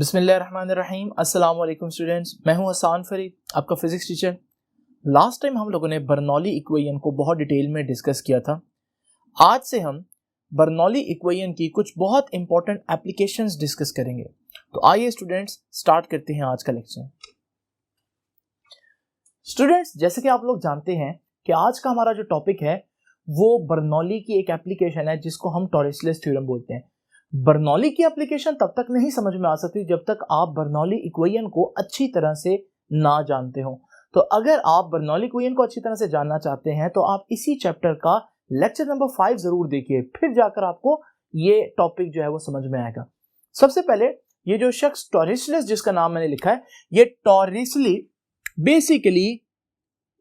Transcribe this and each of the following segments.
बिस्मिल्लाहिर्रहमानिर्रहीम। अस्सलाम वालेकुम स्टूडेंट्स, मैं हूं हसन फरीद, आपका फिजिक्स टीचर। लास्ट टाइम हम लोगों ने बर्नौली इक्वेशन को बहुत डिटेल में डिस्कस किया था। आज से हम बर्नौली इक्वेशन की कुछ बहुत इंपॉर्टेंट एप्लीकेशंस डिस्कस करेंगे। तो आइए स्टूडेंट्स स्टार्ट करते हैं आज का लेक्चर। स्टूडेंट्स, जैसे कि आप लोग जानते हैं कि आज का हमारा जो टॉपिक है वो बर्नौली की एक एप्लीकेशन है जिसको हम टॉरिसलेस थ्योरम बोलते हैं। बर्नौली की एप्लीकेशन तब तक नहीं समझ में आ सकती जब तक आप बर्नौली इक्वेशन को अच्छी तरह से ना जानते हो। तो अगर आप बर्नौली इक्वेशन को अच्छी तरह से जानना चाहते हैं तो आप इसी चैप्टर का लेक्चर नंबर 5 जरूर देखिए, फिर जाकर आपको ये टॉपिक जो है वो समझ में आएगा। सबसे पहले ये जो शख्स टॉरिसलेस जिसका नाम मैंने लिखा है, ये टॉरिसली बेसिकली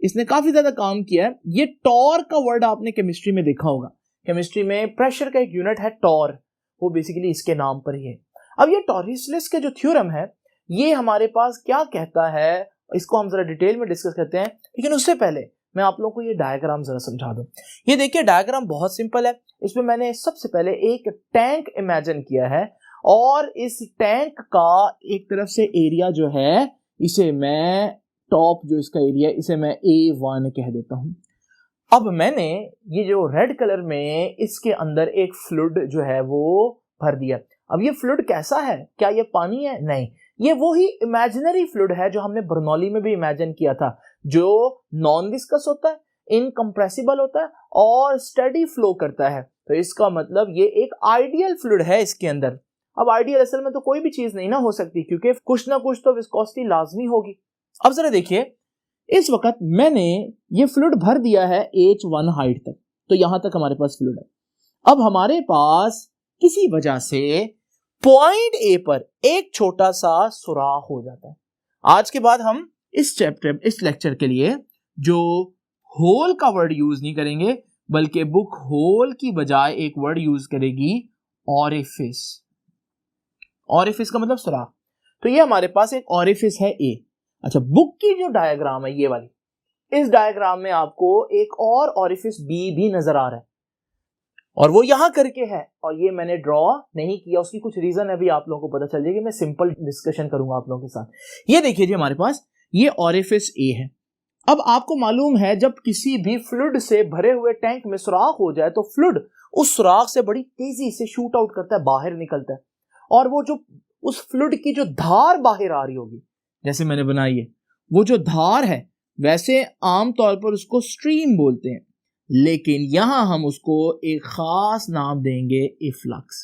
इसने काफी ज्यादा काम किया है। ये टॉर का वर्ड आपने केमिस्ट्री में देखा होगा। केमिस्ट्री में प्रेशर का एक यूनिट है टॉर, वो बेसिकली इसके नाम पर ही है। अब ये टॉरिसलेस के जो थ्योरम है ये हमारे पास क्या कहता है, इसको हम जरा डिटेल में डिस्कस करते हैं। लेकिन उससे पहले मैं आप लोगों को ये डायग्राम जरा समझा दूं। ये देखिए, डायग्राम बहुत सिंपल है। इसमें मैंने सबसे पहले एक टैंक इमेजिन किया है और इस टैंक का एक तरफ से एरिया जो है, इसे मैं टॉप जो इसका एरिया, इसे मैं A1 कह देता हूं। अब मैंने ये जो रेड कलर में इसके अंदर एक फ्लूइड जो है वो भर दिया। अब ये फ्लूइड कैसा है? क्या ये पानी है? नहीं, ये वो ही इमेजिनरी फ्लूइड है जो हमने बर्नौली में भी इमेजिन किया था, जो नॉन विस्कस होता है, इनकम्प्रेसिबल होता है और स्टेडी फ्लो करता है। तो इसका मतलब ये एक आइडियल फ्लूइड है इसके अंदर। अब आइडियल असल में तो कोई भी चीज नहीं ना हो सकती, क्योंकि कुछ ना कुछ तो विस्कोसिटी लाजमी होगी। अब जरा देखिए, इस वक्त मैंने ये फ्लूइड भर दिया है H1 हाइट तक, तो यहां तक हमारे पास फ्लूइड है। अब हमारे पास किसी वजह से पॉइंट A पर एक छोटा सा सुराख हो जाता है। आज के बाद हम इस लेक्चर के लिए जो होल का वर्ड यूज नहीं करेंगे, बल्कि बुक होल की बजाय एक वर्ड यूज करेगी ऑरिफिस। ऑरिफिस का मतलब सुराख। तो ये हमारे पास एक ऑरिफिस है A। अच्छा, बुक की जो डायग्राम है ये वाली, इस डायग्राम में आपको एक और ऑरिफिस B भी नजर आ रहा है और वो यहां करके है, और ये मैंने ड्रॉ नहीं किया। उसकी कुछ रीजन अभी आप लोगों को पता चल जाएगी। मैं सिंपल डिस्कशन करूंगा आप लोगों के साथ। ये देखिए जी, हमारे पास ये ऑरिफिस A है। अब आपको मालूम है, जब किसी भी फ्लूइड से भरे हुए टैंक में सुराख हो जाए तो फ्लूइड उस सुराख से बड़ी तेजी से शूट आउट करता है, बाहर निकलता है। और वो जो उस फ्लूइड की जो धार बाहर आ रही होगी, जैसे मैंने बनाई है, वो जो धार है, वैसे आमतौर पर उसको स्ट्रीम बोलते हैं, लेकिन यहां हम उसको एक खास नाम देंगे, इफ्लक्स।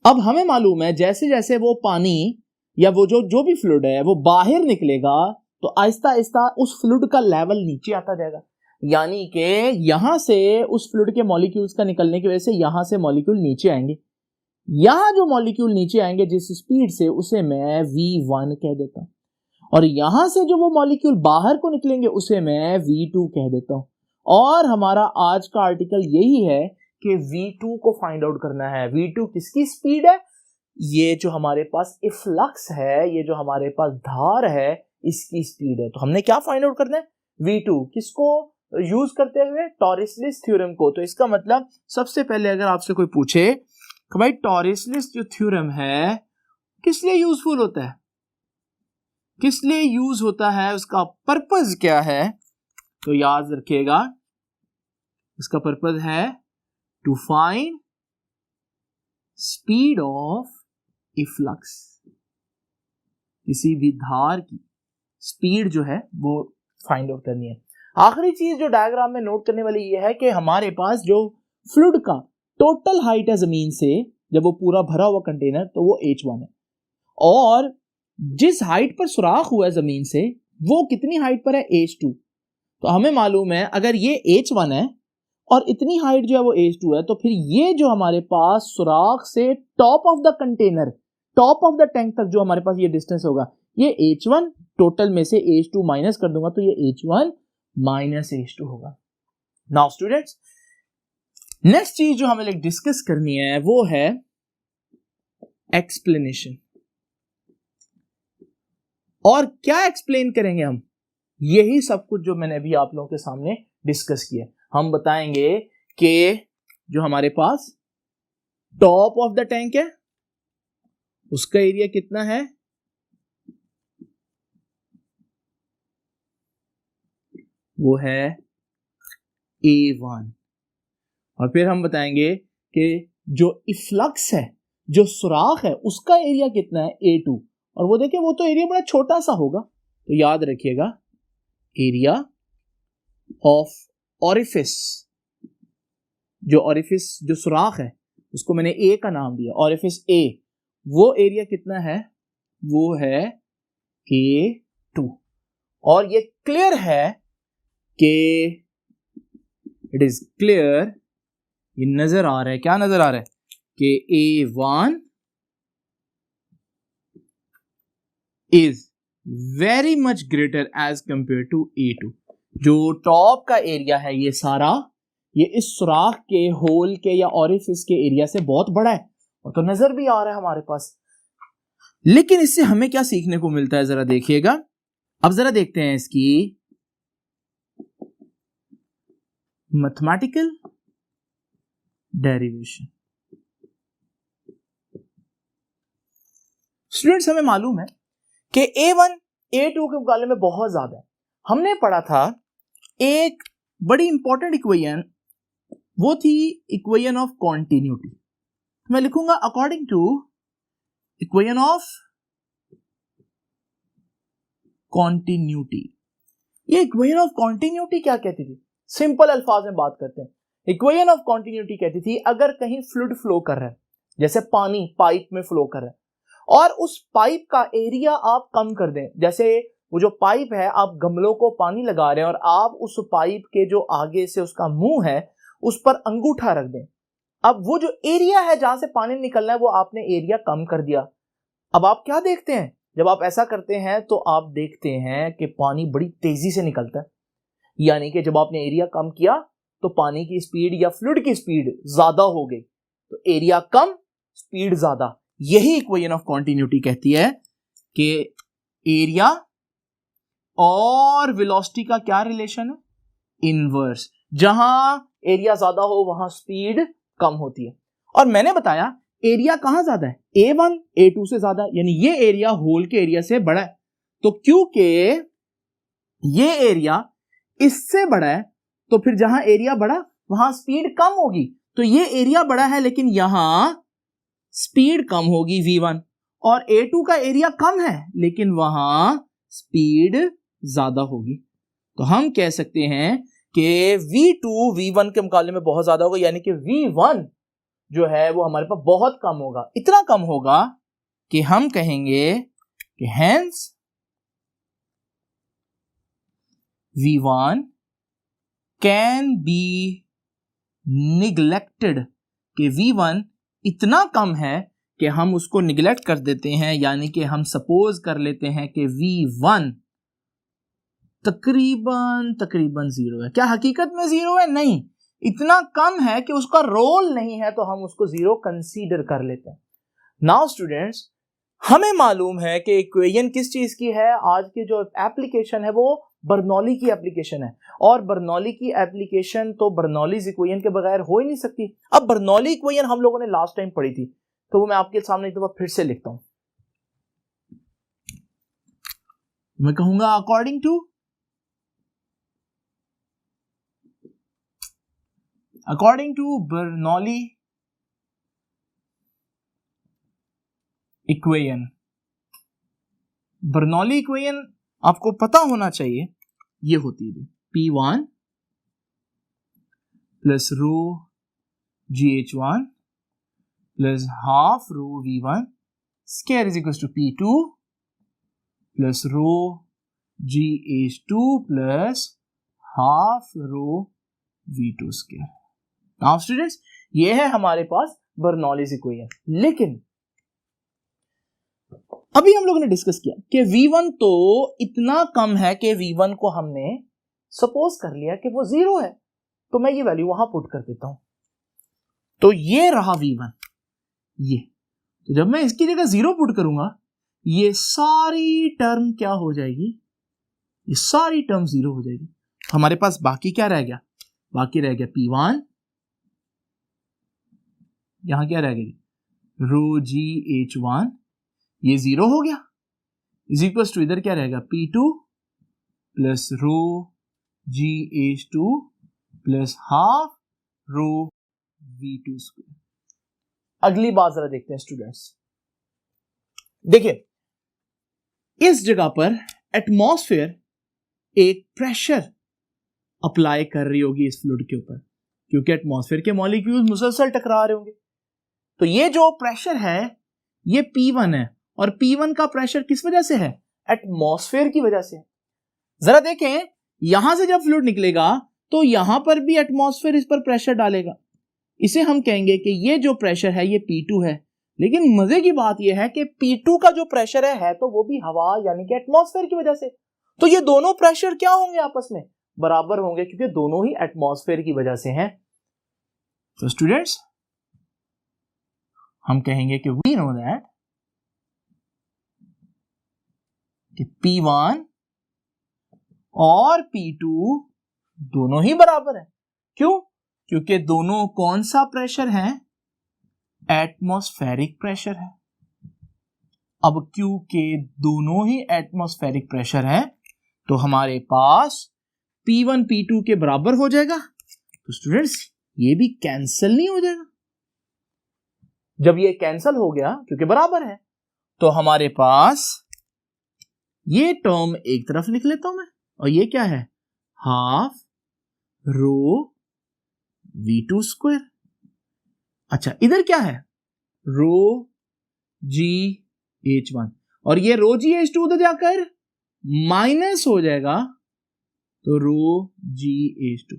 अब हमें मालूम है जैसे जैसे वो पानी या वो जो भी फ्लूइड है वो बाहर निकलेगा तो आहिस्ता आहिस्ता उस फ्लूइड का लेवल नीचे आता जाएगा। यानी कि यहां से उस फ्लूइड के मॉलिक्यूल्स का निकलने की वजह से यहां से मॉलिक्यूल नीचे आएंगे। यहां जो मॉलिक्यूल नीचे आएंगे जिस स्पीड से, उसे मैं V1 कह देता हूं, और यहां से जो वो मॉलिक्यूल बाहर को निकलेंगे उसे मैं V2 कह देता हूं। और हमारा आज का आर्टिकल यही है कि V2 को फाइंड आउट करना है। V2 किसकी स्पीड है? ये जो हमारे पास इफ्लक्स है, ये जो हमारे पास धार है, इसकी स्पीड है। तो हमने क्या फाइंड आउट करना है? V2। किसको यूज करते हुए? टॉरिसलेस थ्योरम को। तो इसका मतलब सबसे पहले अगर आपसे कोई पूछे कि भाई टॉरिसलेस जो थ्योरम है किस लिए यूजफुल होता है, किस लिए यूज होता है, उसका पर्पस क्या है, तो याद रखिएगा, इसका पर्पस है to find speed of efflux. किसी भी धार की स्पीड जो है वो फाइंड आउट करनी है। आखिरी चीज जो डायग्राम में नोट करने वाली ये है कि हमारे पास जो फ्लूइड का टोटल हाइट है जमीन से, जब वो पूरा भरा हुआ कंटेनर, तो वो H1 है, और जिस हाइट पर सुराख हुआ है जमीन से वो कितनी हाइट पर है? H2। तो हमें मालूम है अगर ये H1 है और इतनी हाइट जो है वो H2 है, तो फिर ये जो हमारे पास सुराख से top of the container, top of the tank तक जो हमारे पास ये डिस्टेंस होगा, ये H1 टोटल में से H2 माइनस कर दूंगा तो ये H1 माइनस H2 होगा। नाउ स्टूडेंट्स, नेक्स्ट चीज जो हमें डिस्कस करनी है वो है एक्सप्लेनेशन। और क्या एक्सप्लेन करेंगे हम? यही सब कुछ जो मैंने अभी आप लोगों के सामने डिस्कस किया। हम बताएंगे कि जो हमारे पास टॉप ऑफ द टैंक है उसका एरिया कितना है, वो है A1। और फिर हम बताएंगे कि जो इफ्लक्स है, जो सुराख है, उसका एरिया कितना है, A2। और वो देखें वो तो एरिया बड़ा छोटा सा होगा, तो याद रखिएगा एरिया ऑफ ऑरिफिस, जो सुराख है उसको मैंने ए का नाम दिया, ऑरिफिस ए, वो एरिया कितना है, वो है A2। और ये क्लियर है कि इट इज क्लियर, ये नजर आ रहा है, क्या नजर आ रहा है कि A1 is very much greater as compare to A2। जो टॉप का एरिया है ये सारा, ये इस सुराख के, होल के या ऑरिफिस के एरिया से बहुत बड़ा है, और तो नजर भी आ रहा है हमारे पास। लेकिन इससे हमें क्या सीखने को मिलता है, जरा देखिएगा। अब जरा देखते हैं इसकी मैथमेटिकल डेरिवेशन। स्टूडेंट्स, हमें मालूम है कि A1 A2 के मुकाबले में बहुत ज्यादा है। हमने पढ़ा था एक बड़ी इंपॉर्टेंट इक्वेशन, वो थी इक्वेशन ऑफ कॉन्टिन्यूटी। मैं लिखूंगा according to equation of continuity. ये इक्वेशन ऑफ कॉन्टिन्यूटी क्या कहती थी, सिंपल अल्फाज में बात करते हैं। इक्वेशन ऑफ कॉन्टिन्यूटी कहती थी अगर कहीं फ्लूइड फ्लो कर रहा है, जैसे पानी पाइप में फ्लो कर रहा है, और उस पाइप का एरिया आप कम कर दें, जैसे वो जो पाइप है, आप गमलों को पानी लगा रहे हैं और आप उस पाइप के जो आगे से उसका मुंह है उस पर अंगूठा रख दें। अब वो जो एरिया है जहां से पानी निकलना है, वो आपने एरिया कम कर दिया। अब आप क्या देखते हैं, जब आप ऐसा करते हैं तो आप देखते हैं कि पानी बड़ी तेजी से निकलता है। यानी कि जब आपने एरिया कम किया तो पानी की स्पीड या फ्लूइड की स्पीड ज्यादा हो गई, तो एरिया कम स्पीड ज्यादा। यही इक्वेशन ऑफ कॉन्टिन्यूटी कहती है कि एरिया और वेलोसिटी का क्या रिलेशन है, इनवर्स। जहां एरिया ज्यादा हो वहां स्पीड कम होती है। और मैंने बताया एरिया कहां ज्यादा है, A1 A2 से ज्यादा, यानी ये एरिया होल के एरिया से बड़ा है। तो क्योंकि ये एरिया इससे बड़ा है, तो फिर जहां एरिया बड़ा वहां स्पीड कम होगी। तो ये एरिया बड़ा है लेकिन यहां स्पीड कम होगी V1, और A2 का एरिया कम है लेकिन वहां स्पीड ज्यादा होगी। तो हम कह सकते हैं कि V2 V1 के मुकाबले में बहुत ज्यादा होगा, यानी कि V1 जो है वो हमारे पास बहुत कम होगा। इतना कम होगा कि हम कहेंगे कि hence V1 can be neglected, कि V1 इतना कम है कि हम उसको निग्लेक्ट कर देते हैं। यानी कि हम सपोज कर लेते हैं कि V1 तकरीबन जीरो है। क्या हकीकत में जीरो है? नहीं, इतना कम है कि उसका रोल नहीं है, तो हम उसको जीरो कंसीडर कर लेते हैं। नाउ स्टूडेंट्स, हमें मालूम है कि इक्वेशन किस चीज की है। आज की जो एप्लीकेशन है वो बर्नौली की एप्लीकेशन है, और बर्नौली की एप्लीकेशन तो बर्नौलीज इक्वेशन के बगैर हो ही नहीं सकती। अब बर्नौली इक्वेशन हम लोगों ने लास्ट टाइम पढ़ी थी, तो वो मैं आपके सामने एक दफा फिर से लिखता हूं। मैं कहूंगा according to Bernoulli equation. Bernoulli equation आपको पता होना चाहिए, ये होती है P1 plus rho GH1 plus half rho V1 square is equal to P2 plus rho GH2 plus half rho V2 square. Now students, ये है हमारे पास बर्नौलीज इक्वेशन। लेकिन अभी हम लोगों ने डिस्कस किया कि V1 तो इतना कम है कि V1 को हमने सपोज कर लिया कि वो जीरो है, तो मैं ये वैल्यू वहां पुट कर देता हूं। तो ये रहा V1, ये तो जब मैं इसकी जगह जीरो पुट करूंगा, ये सारी टर्म क्या हो जाएगी, ये सारी टर्म जीरो हो जाएगी। हमारे पास बाकी क्या रह गया, बाकी रह गया P1, यहां क्या रह गया रो GH1 ये 0 हो गया, इज इक्वल टू इधर क्या रहेगा P2 plus rho GH2 plus half rho V2 square. अगली बात जरा देखते हैं स्टूडेंट्स। देखिए इस जगह पर एटमॉस्फेयर एक प्रेशर अप्लाई कर रही होगी इस फ्लूइड के ऊपर, क्योंकि एटमॉस्फेयर के मॉलिक्यूल्स मुसलसल टकरा रहे होंगे। तो ये जो प्रेशर है ये P1 है, और P1 का प्रेशर किस वजह से है? एटमॉस्फेयर की वजह से। जरा देखें यहां से जब फ्लूइड निकलेगा तो यहां पर भी एटमॉस्फेयर इस पर प्रेशर डालेगा, इसे हम कहेंगे कि ये जो प्रेशर है ये P2 है। लेकिन मजे की बात यह है कि P2 का जो प्रेशर है तो वो भी हवा यानी कि एटमॉस्फेयर की वजह से। तो ये दोनों प्रेशर क्या होंगे? आपस में बराबर होंगे, क्योंकि दोनों ही एटमॉस्फेयर की वजह से हैं। तो स्टूडेंट्स हम कहेंगे कि वी नो दैट कि P1 और P2 दोनों ही बराबर है। क्यों? क्योंकि दोनों कौन सा प्रेशर है? एटमॉस्फेरिक प्रेशर है। अब क्योंकि दोनों ही एटमॉस्फेरिक प्रेशर है तो हमारे पास P1 P2 के बराबर हो जाएगा। तो स्टूडेंट्स ये भी कैंसिल नहीं हो जाएगा। जब ये कैंसिल हो गया क्योंकि बराबर है, तो हमारे पास ये टर्म एक तरफ लिख लेता हूं मैं, और ये क्या है? Half rho V2 square. अच्छा इधर क्या है? रो GH1, और ये रो GH2 उधर जाकर माइनस हो जाएगा, तो रो GH2।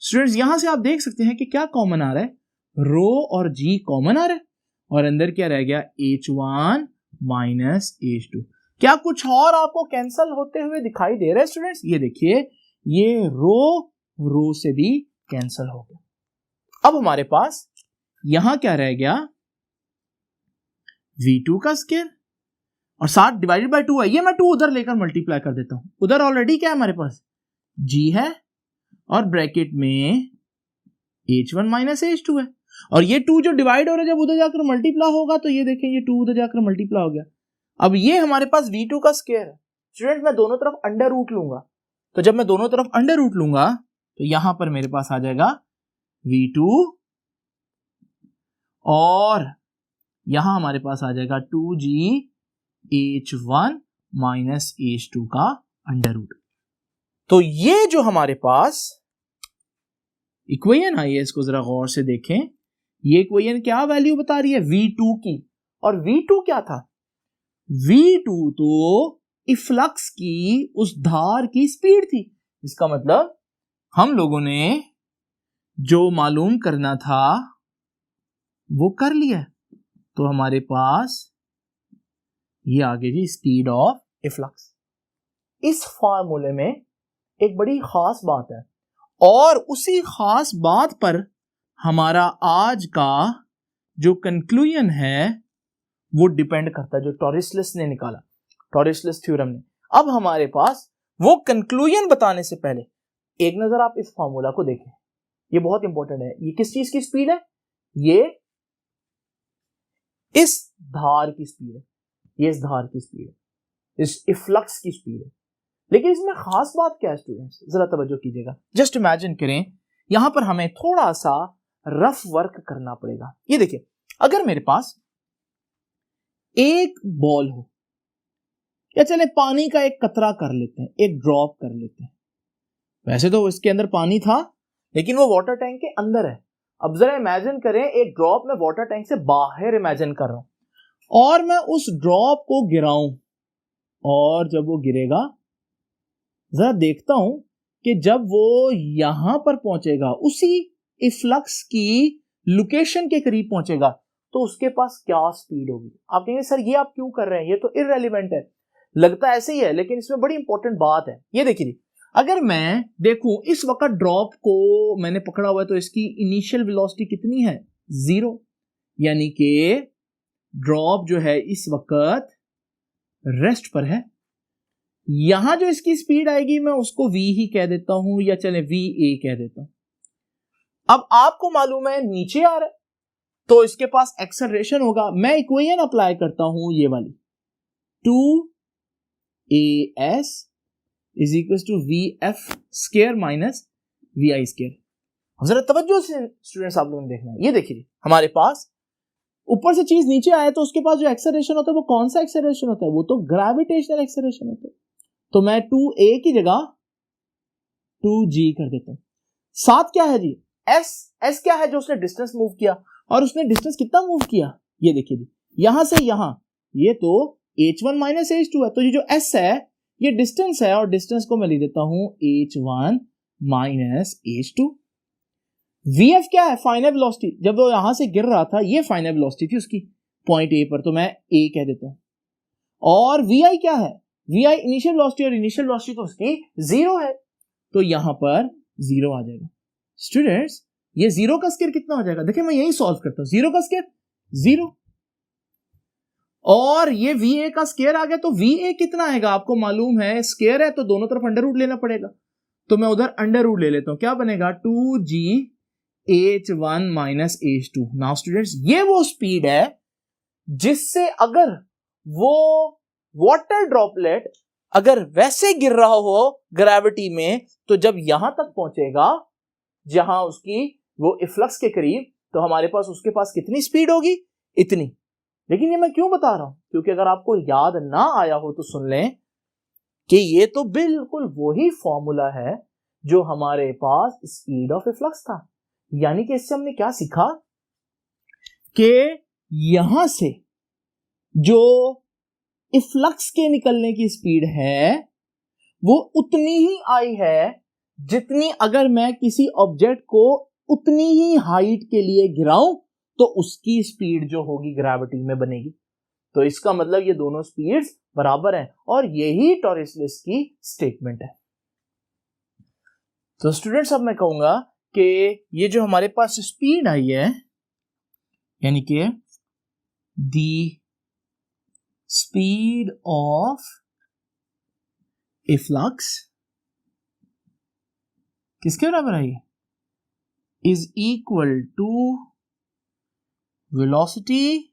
स्टूडेंट्स यहां से आप देख सकते हैं कि क्या कॉमन आ रहा है? रो और G कॉमन आ रहा है, और अंदर क्या रह गया? H1 minus H2। क्या कुछ और आपको कैंसल होते हुए दिखाई दे रहा है स्टूडेंट्स? ये देखिए ये रो से भी कैंसल हो गया। अब हमारे पास यहां क्या रह गया? V2 का स्क्वायर, और 7 डिवाइडेड बाय 2 है, ये मैं 2 उधर लेकर मल्टीप्लाई कर देता हूं। उधर ऑलरेडी क्या है हमारे पास? G है, और ब्रैकेट में H1 माइनस H2 है, और ये 2 जो डिवाइड हो रहा है जब उधर जाकर मल्टीप्लाई होगा तो ये देखें ये 2 उधर जाकर मल्टीप्लाई हो गया। अब ये हमारे पास V2 का स्क्वायर है। स्टूडेंट मैं दोनों तरफ अंडर रूट लूंगा, तो जब मैं दोनों तरफ अंडर रूट लूंगा तो यहां पर मेरे पास आ जाएगा V2, और यहां हमारे पास आ जाएगा 2GH1 माइनस H2 का अंडर रूट। तो ये जो हमारे पास इक्वेशन आई है, इसको जरा गौर से देखें। ये इक्वेशन क्या वैल्यू बता रही है? V2 की। और V2 क्या था? V2 तो इफ्लक्स की उस धार की स्पीड थी। इसका मतलब हम लोगों ने जो मालूम करना था वो कर लिया। तो हमारे पास ये आ गई जी स्पीड ऑफ इफ्लक्स। इस फार्मूले में एक बड़ी खास बात है, और उसी खास बात पर हमारा आज का जो कंक्लूजन है वो डिपेंड करता है, जो टॉरिसलेस ने निकाला, टॉरिसलेस थ्योरम ने। अब हमारे पास वो कंक्लूजन बताने से पहले एक नजर आप इस फार्मूला को देखें, ये बहुत इंपॉर्टेंट है। ये किस चीज की स्पीड है? ये इस धार की स्पीड है, ये इस धार की स्पीड है, इस इफ्लक्स की स्पीड है। लेकिन इसमें खास बात क्या है स्टूडेंट्स? जरा तवज्जो कीजिएगा। जस्ट इमेजिन करें यहां पर हमें थोड़ा सा रफ वर्क करना पड़ेगा। ये देखिए अगर मेरे पास एक बॉल हो, या चले पानी का एक कतरा कर लेते हैं, एक ड्रॉप कर लेते हैं। वैसे तो इसके अंदर पानी था लेकिन वो वाटर टैंक के अंदर है। अब जरा इमेजिन करें एक ड्रॉप में वाटर टैंक से बाहर इमेजिन कर रहा हूं, और मैं उस ड्रॉप को गिराऊं, और जब वो गिरेगा जरा देखता हूं कि जब वो यहां पर पहुंचेगा, उसी इफ्लक्स की लोकेशन के करीब पहुंचेगा, तो उसके पास क्या स्पीड होगी? आप कहेंगे सर ये आप क्यों कर रहे हैं, ये तो इररेलेवेंट है। लगता ऐसे ही है, लेकिन इसमें बड़ी इंपॉर्टेंट बात है। ये देखिए अगर मैं देखूं इस वक्त ड्रॉप को मैंने पकड़ा हुआ है, तो इसकी इनिशियल वेलोसिटी कितनी है? 0, यानी कि ड्रॉप जो है इस वक्त रेस्ट पर है। यहां जो इसकी स्पीड आएगी मैं उसको v ही कह देता हूं, या चले va कह देता हूं। अब आपको मालूम है नीचे आ रहा है तो इसके पास एक्सेलरेशन होगा। मैं इक्वेशन अप्लाई करता हूं ये वाली, 2as is equal to vf square minus vi square. अब जरा तवज्जो से स्टूडेंट्स आप लोगों ने देखना है, ये देखिए हमारे पास ऊपर से चीज नीचे आए तो उसके पास जो एक्सेलरेशन होता है वो कौन सा एक्सेलरेशन होता है, वो तो ग्रेविटेशनल एक्सेलरेशन होता है। तो मैं 2a की जगह 2g कर देता हूं। साथ क्या है जी, s क्या है, जो उसने डिस्टेंस मूव किया, और उसने डिस्टेंस कितना मूव किया, ये देखिए जी, यहां से यहां, ये तो h1 माइनस h2 है, तो ये जो s है ये डिस्टेंस है, और डिस्टेंस को मैं लिख देता हूं h1 माइनस h2। vf क्या है, फाइनल वेलोसिटी, जब वो यहां से गिर रहा था ये फाइनल वेलोसिटी थी उसकी पॉइंट ए पर, तो मैं a कह देता हूं। और vi क्या है, vi इनिशियल वेलोसिटी, और इनिशियल वेलोसिटी तो उसकी 0 है, तो यहां पर 0 आ जाएगा। स्टूडेंट्स ये 0 का स्क्वायर कितना हो जाएगा, देखिए मैं यही सॉल्व करता हूं, 0 का स्क्वायर 0, और ये va का स्क्वायर आ गया, तो va कितना आएगा, आपको मालूम है स्क्वायर है तो दोनों तरफ अंडर रूट लेना पड़ेगा, तो मैं उधर अंडर रूट ले लेता हूं, क्या बनेगा 2g h1 minus h2। Now students ये वो स्पीड है जिससे अगर वो वाटर ड्रॉपलेट अगर वैसे गिर रहा हो ग्रेविटी में, तो जब यहां तक पहुंचेगा जहां उसकी वो इफ्लक्स के करीब, तो हमारे पास उसके पास कितनी स्पीड होगी, इतनी। लेकिन ये मैं क्यों बता रहा हूं, क्योंकि अगर आपको याद ना आया हो तो सुन लें कि ये तो बिल्कुल वही फॉर्मूला है जो हमारे पास स्पीड ऑफ इफ्लक्स था। यानी कि इससे हमने क्या सीखा कि यहां से जो इफ्लक्स के निकलने की स्पीड है वो उतनी ही आई है जितनी अगर मैं किसी ऑब्जेक्ट को उतनी ही हाइट के लिए गिराऊं तो उसकी स्पीड जो होगी ग्रेविटी में बनेगी। तो इसका मतलब ये दोनों स्पीड्स बराबर हैं, और यही टॉरिसलेस की स्टेटमेंट है। तो स्टूडेंट्स अब मैं कहूंगा कि ये जो हमारे पास स्पीड आई है, यानी कि द स्पीड ऑफ इफ्लक्स किसके बराबर आई, is equal to velocity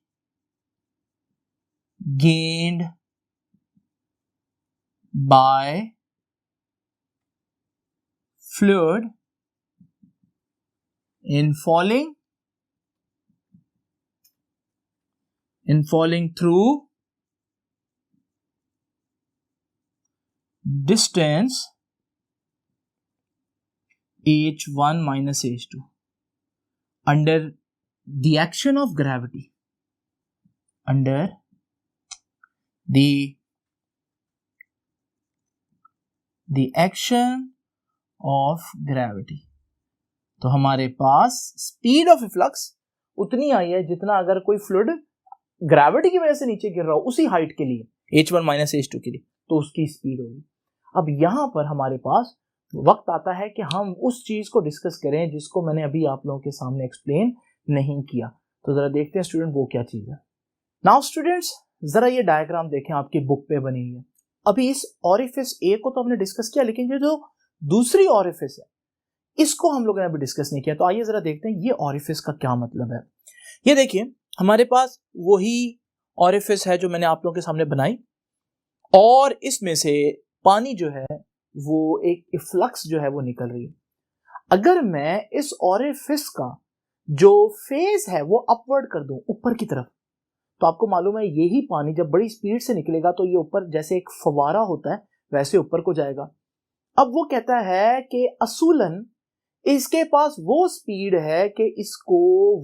gained by fluid in falling through distance h1 minus h2 under the action of gravity, under the action of gravity। तो हमारे पास स्पीड ऑफ इफ्लक्स उतनी आई है जितना अगर कोई फ्लूइड ग्रेविटी की वजह से नीचे गिर रहा हो उसी हाइट के लिए h1 माइनस h2 के लिए, तो उसकी स्पीड होगी। अब यहां पर हमारे पास वक्त आता है कि हम उस चीज को डिस्कस करें जिसको मैंने अभी आप लोगों के सामने एक्सप्लेन नहीं किया। तो जरा देखते हैं स्टूडेंट वो क्या चीज है। नाउ स्टूडेंट्स जरा ये डायग्राम देखें, आपकी बुक पे बनी हुई है। अभी इस ऑरिफिस ए को तो हमने डिस्कस किया, लेकिन ये जो दूसरी ऑरिफिस है इसको हम लोगों ने अभी डिस्कस नहीं किया। तो आइए जरा देखते हैं ये ऑरिफिस का क्या मतलब है। ये देखिए हमारे पास वही ऑरिफिस है जो मैंने आप लोगों के सामने बनाई, और इसमें से पानी जो है वो एक इफ्लक्स जो है वो निकल रही है। अगर मैं इस ऑरिफिस का जो फेस है वो अपवर्ड कर दूं ऊपर की तरफ, तो आपको मालूम है यही पानी जब बड़ी स्पीड से निकलेगा तो ये ऊपर जैसे एक फवारा होता है वैसे ऊपर को जाएगा। अब वो कहता है कि असूलन इसके पास वो स्पीड है कि इसको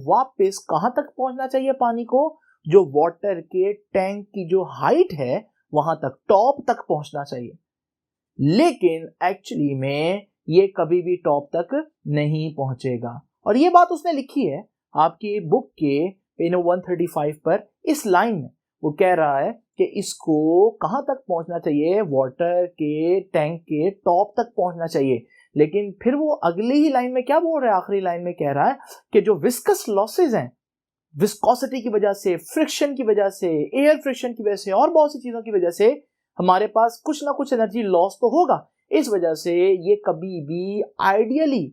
वापस कहां तक पहुंचना चाहिए, पानी को जो वाटर के टैंक की जो हाइट है वहां तक, टॉप तक पहुंचना चाहिए। लेकिन एक्चुअली में ये कभी भी टॉप तक नहीं पहुंचेगा, और ये बात उसने लिखी है आपकी बुक के पेज 135 पर। इस लाइन में वो कह रहा है कि इसको कहां तक पहुंचना चाहिए, वाटर के टैंक के टॉप तक पहुंचना चाहिए। लेकिन फिर वो अगली ही लाइन में क्या बोल रहा है, आखिरी लाइन में कह रहा है कि जो विस्कस लॉसेज हैं, विस्कोसिटी की वजह से, फ्रिक्शन की वजह से, एयर फ्रिक्शन की वजह से और बहुत सी चीजों की वजह से हमारे पास कुछ ना कुछ एनर्जी लॉस तो होगा। इस वजह से ये कभी भी आइडियली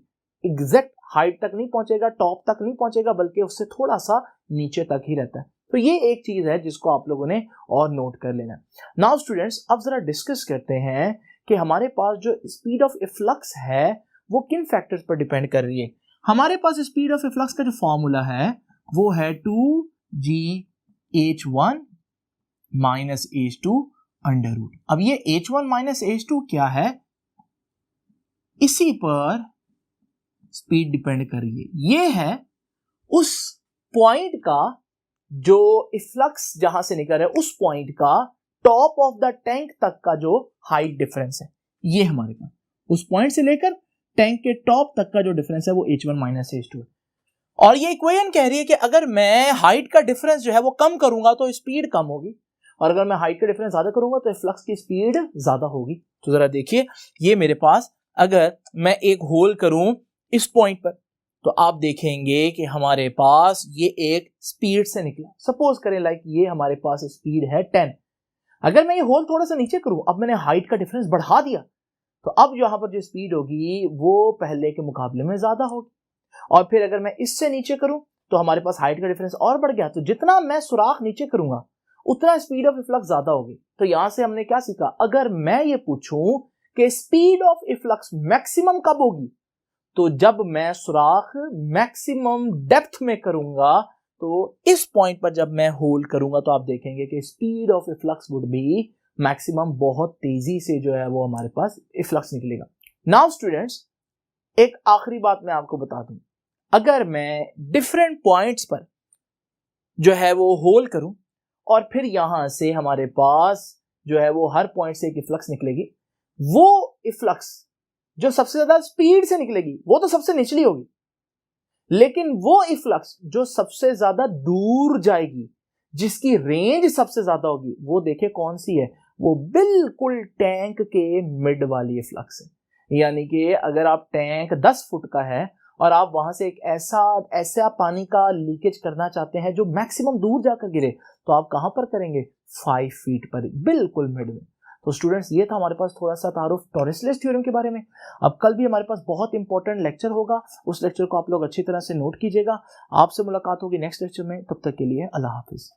एग्जैक्ट हाइट तक नहीं पहुंचेगा, टॉप तक नहीं पहुंचेगा, बल्कि उससे थोड़ा सा नीचे तक ही रहता है। तो ये एक चीज है जिसको आप लोगों ने और नोट कर लेना। नाउ स्टूडेंट्स, अब जरा डिस्कस करते हैं कि हमारे पास जो स्पीड ऑफ इफ्लक्स है वो किन फैक्टर्स पर डिपेंड कर रही है। हमारे पास स्पीड ऑफ इफ्लक्स का जो फॉर्मूला है वो है 2gh1 minus h2 under root. अब ये h1 माइनस h2 क्या है, इसी पर स्पीड डिपेंड कर रही है। ये है उस पॉइंट का जो इफ्लक्स जहां से निकल रहा है, उस पॉइंट का टॉप ऑफ द टैंक तक का जो हाइट डिफरेंस है, ये हमारे पास उस पॉइंट से लेकर टैंक के टॉप तक का जो डिफरेंस है वो h1 माइनस h2 है। और ये इक्वेशन कह रही है कि अगर मैं हाइट का डिफरेंस जो है वो कम करूंगा तो स्पीड कम होगी, और अगर मैं हाइट का डिफरेंस ज्यादा करूंगा तो फ्लक्स की स्पीड ज्यादा होगी। तो जरा देखिए, ये मेरे पास अगर मैं एक होल करूं इस पॉइंट पर, तो आप देखेंगे कि हमारे पास ये एक स्पीड से निकला। सपोज करें लाइक ये हमारे पास स्पीड है 10। अगर मैं ये होल थोड़ा सा नीचे करूं, अब मैंने हाइट का डिफरेंस बढ़ा दिया, तो अब यहां पर जो स्पीड होगी वो पहले के मुकाबले में ज्यादा होगी। और फिर अगर मैं इससे नीचे करूं तो हमारे पास हाइट का डिफरेंस और बढ़ गया। तो जितना मैं सुराख नीचे करूंगा उतना स्पीड ऑफ इफ्लक्स ज्यादा होगी। तो यहां से हमने क्या सीखा, अगर मैं ये पूछूं कि स्पीड ऑफ इफ्लक्स मैक्सिमम कब होगी, तो जब मैं सुराख मैक्सिमम डेप्थ में करूंगा। तो इस पॉइंट पर जब मैं होल करूंगा तो आप देखेंगे कि speed of efflux would be maximum, बहुत तेजी से जो है वो हमारे पास इफ्लक्स निकलेगा। नाउ स्टूडेंट्स, एक आखिरी बात मैं आपको बता दूं, अगर मैं डिफरेंट पॉइंट्स पर जो है वो होल करूं और फिर यहां से हमारे पास जो है वो हर पॉइंट से एक इफ्लक्स निकलेगी, वो इफ्लक्स जो सबसे ज्यादा स्पीड से निकलेगी वो तो सबसे निचली होगी, लेकिन वो इफ्लक्स जो सबसे ज्यादा दूर जाएगी, जिसकी रेंज सबसे ज्यादा होगी, वो देखे कौन सी है, वो बिल्कुल टैंक के मिड वाली इफ्लक्स है। यानी कि अगर आप टैंक 10 फुट का है और आप वहां से एक ऐसा पानी का लीकेज करना चाहते हैं जो मैक्सिमम दूर जाकर गिरे, तो आप कहां पर करेंगे, 5 फीट पर, बिल्कुल मिड में। तो स्टूडेंट्स, ये था हमारे पास थोड़ा सा तारुफ टॉरेस्लेस थ्योरम के बारे में। अब कल भी हमारे पास बहुत इंपॉर्टेंट लेक्चर होगा, उस लेक्चर को आप लोग अच्छी तरह से नोट कीजिएगा। आपसे मुलाकात होगी नेक्स्ट लेक्चर में, तब तक के लिए अल्लाह हाफिज।